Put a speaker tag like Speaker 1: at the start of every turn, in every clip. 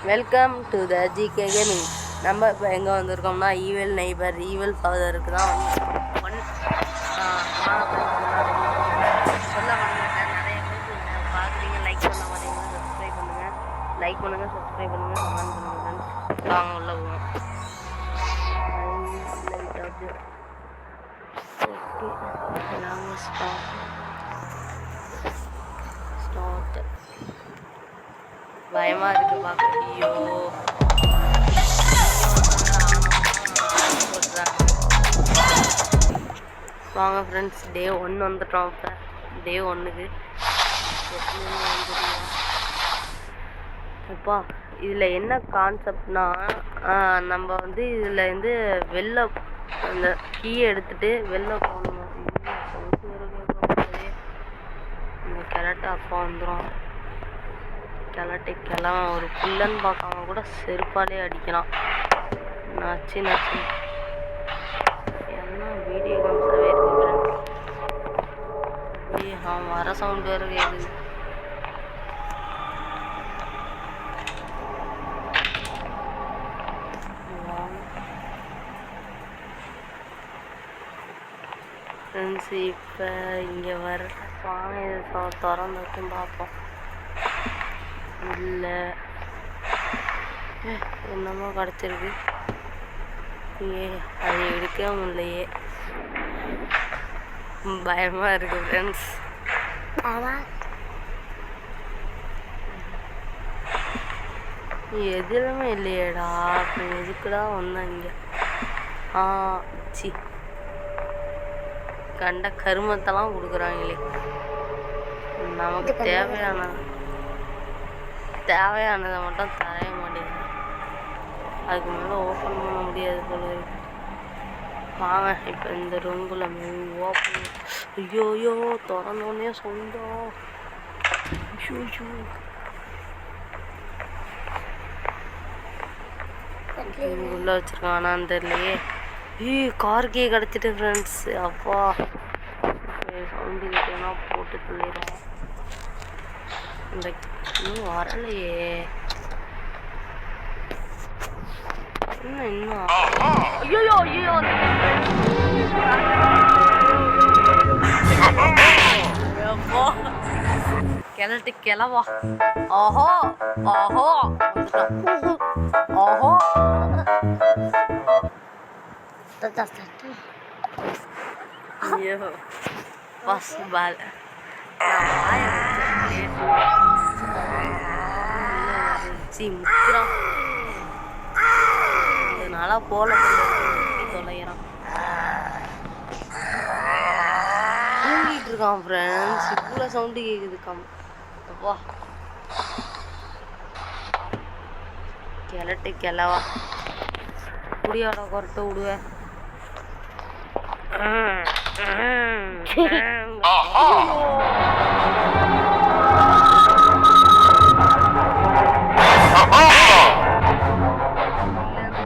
Speaker 1: Welcome to the GK gaming. நம்ம இப்போ எங்கே வந்திருக்கோம்னா ஈவில் நெய்பர் ஈவில் ஃபாதருக்கு தான் ஒன் சொல்ல வந்துருக்கேன். நிறைய பேர் பார்க்குறீங்க, லைக் பண்ண மாட்டீங்க, சப்ஸ்கிரைப் பண்ணுங்கள், லைக் பண்ணுங்கள், சப்ஸ்கிரைப் பண்ணுங்கள், கமெண்ட் பண்ணுங்கள். வாங்க உள்ள போவோம். ஸ்டார்ட். பயமா இருக்கு பார்க்க. ஐயோ வாங்க ஃப்ரெண்ட்ஸ், டே 1 வந்துட்டோம். இப்போ டே 1க்கு அப்பா இதில் என்ன கான்செப்ட்னா, நம்ம வந்து இதில் வந்து வெளில அந்த கீயை எடுத்துகிட்டு வெளில போகணும். இந்த கிழட்டு அப்பா வந்துடும். கிளவன் ஒரு புல்லன்னு பார்க்காம கூட செருப்பாலே அடிக்கிறான். நச்சு நச்சு என்ன வீடியோ கேம்ஸாகவே இருக்கு ஃப்ரெண்ட்ஸ். அவன் வர சவுண்டு வேறு கேட்குது. ஃப்ரெண்ட்ஸ் இப்போ இங்கே வர பானை திறந்து வச்சும் பார்ப்போம். இல்லை என்னமோ கிடச்சிருக்கு. அது எடுக்க முடியலையே, பயமாக இருக்குது ஃப்ரெண்ட்ஸ். எதுலுமே இல்லையேடா, அப்புறம் எதுக்குடா வந்தேன் இங்கே? சி கண்ட கருமத்தெல்லாம் கொடுக்குறாங்களே. நமக்கு தேவையானதை மட்டும் தரைய மாட்டேங்குது. அதுக்கு மேலே ஓப்பன் பண்ண முடியாது போல இருக்கு. வாங்க இப்போ இந்த ரூம்குள்ளே ஓப்பன். ஐயோ திறந்தோடனே சொந்தம். உள்ளே வச்சுருக்கான் ஆனால் தெரியலையே. கார் கீ கிடச்சிட்டு ஃப்ரெண்ட்ஸ். அப்பா சவுண்டு கிட்டேனா போட்டு சொல்லிடுவோம். இந்த இன்னும் வரலையே. இன்னும் ஐயோ கிளட்டு கிளவா. ஓஹோ ஐயோ பஸ் பால் முக்கிறான். இதனால போல தொலைகிறான். தூங்கிட்டு இருக்கான் ஃப்ரெண்ட்ஸ். இவ்வளோ சவுண்டு கேட்குதுக்காம. அப்பா கிளட்டு கிளவா குடியாட கொரட்டை விடுவேன்.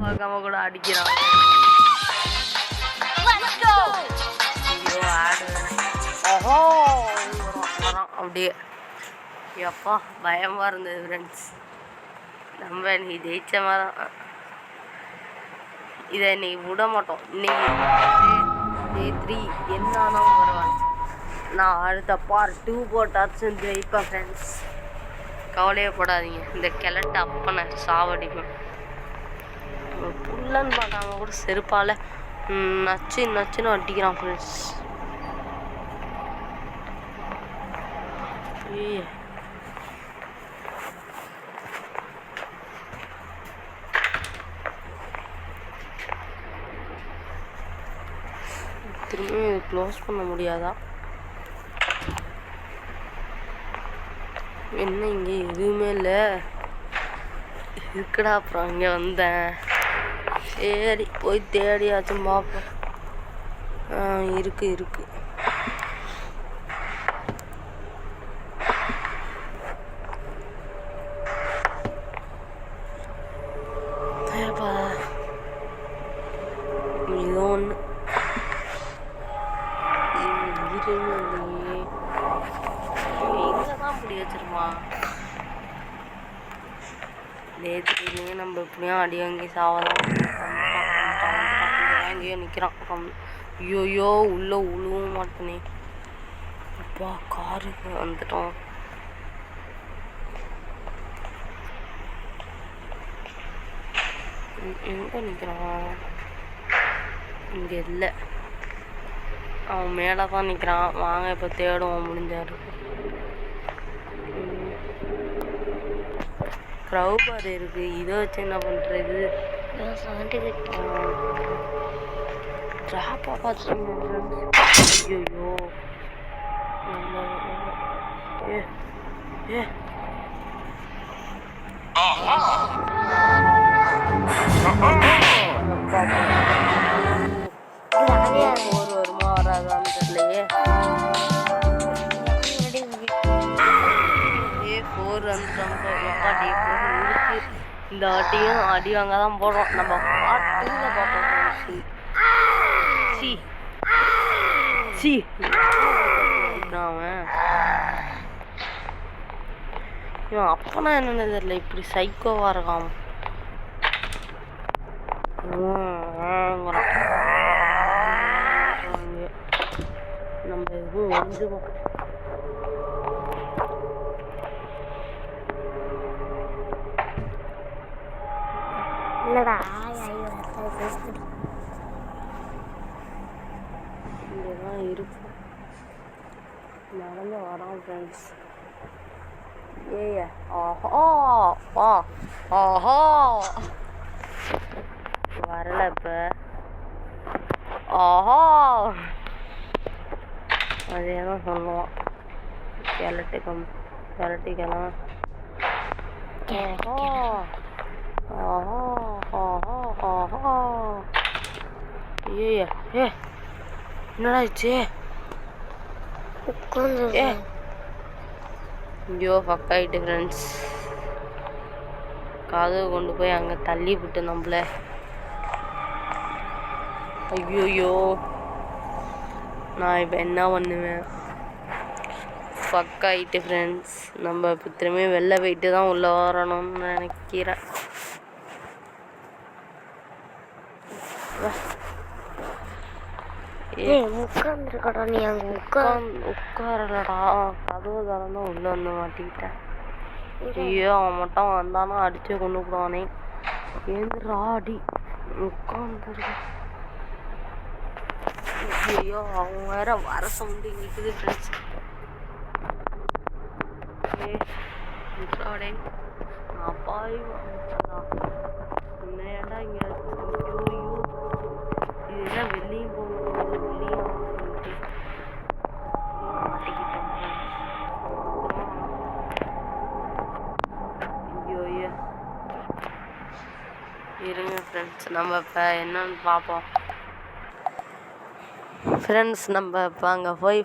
Speaker 1: பார்க்காம கூட அடிக்கிறான். அப்படியே எப்பா பயமா இருந்தது ஃப்ரெண்ட்ஸ். நம்ம நீ ஜெயிச்ச மாதிரி இதை இன்னைக்கு விட மாட்டோம். இன்னைக்கு டே 3 என்னாலும் பரவாயில்ல. நான் அடுத்த பார்ட் 2 போட்டாச்சும் ஜெயிப்பேன் ஃப்ரெண்ட்ஸ். கவலையே போடாதீங்க. இந்த கிழட்டு அப்பனை சாவடிக்கும். புல்லன்னு பார்க்காம கூட செருப்பால் நச்சுன்னு அடிக்கிறான் ஃப்ரெண்ட்ஸ். திரும்பி க்ளோஸ் பண்ண முடியாதா என்ன? இங்கே எதுவுமே இல்லை இருக்குடா. அப்புறம் இங்கே வந்தேன். சரி போய் தேடியாச்சும் பார்ப்போம். இருக்கு இது ஒன்று. எங்கதான் அப்படி வச்சிருமா? டே 3 நம்ம எப்படியும் அடி வாங்கி சாவலாம். எங்கேயோ நிற்கிறான். ஐயோயோ உள்ளே உழுவும் மாட்டேனே. அப்பா காருக்கு வந்துட்டோம். எங்கே நிற்கிறான்? இங்கே இல்லை, அவன் மேலே தான் நிற்கிறான். வாங்க இப்போ தேடுவோம் முடிஞ்சாரு. க்ரௌபார் இருக்குது, இதை வச்சு என்ன பண்ணுறது? ட்ராப்பாக பார்த்துருங்க. ஐயோ ஏ ஏ வருமா வராதான்னு தெரியலையே. Day4 வந்துட்டோம். இந்த வாட்டியும் அடி வாங்க தான் போடுறோம். நம்ம பார்ட் 2ல பார்ப்போம். இவன் அப்பனா என்னன்னு தெரியல, இப்படி சைக்கோவா இருக்கான். நம்ம எதுவும் ஒழிஞ்சுவோம். இங்கதான் இருக்கும். நடந்து வரோம் ஃப்ரெண்ட்ஸ். வரல இப்ப. அதே தான் சொல்லுவான். கிளட்டிக்கலாம். என்னடா ஆச்சு? ஐயோ ஃபக் ஆயிட்டு ஃப்ரெண்ட்ஸ். கதவு கொண்டு போய் அங்கே தள்ளி விட்டு நம்மள. ஐயோயோ நான் இப்போ என்ன பண்ணுவேன்? ஃபக் ஆகிட்டு ஃப்ரெண்ட்ஸ். நம்ம இப்போ திரும்பி வெளில போயிட்டு தான் உள்ளே வரணும்னு நினைக்கிறேன்.
Speaker 2: உட்காந்துருக்கடா நீ அங்கே
Speaker 1: உட்காரலடா. கதவு திறந்தான் உள்ளே வந்து மாட்டிக்கிட்டேன். ஐயோ அவன் மட்டும் வந்தானா அடிச்சு கொண்டு போடுவானே. ஏந்திரா அடி. உட்காந்துருக்க. ஐயோ அவன் வேற வர சவுண்டு நிற்குது ஃப்ரெண்ட்ஸ். அப்பாவி என்னடா இங்கே இதெல்லாம் வெளியும் போகணும். வெளியும் மாட்டிக்கிட்டோம். ஐயோ இருங்க ஃப்ரெண்ட்ஸ், நம்ம இப்போ என்னன்னு பார்ப்போம். ஃப்ரெண்ட்ஸ் நம்ம இப்போ அங்கே போய்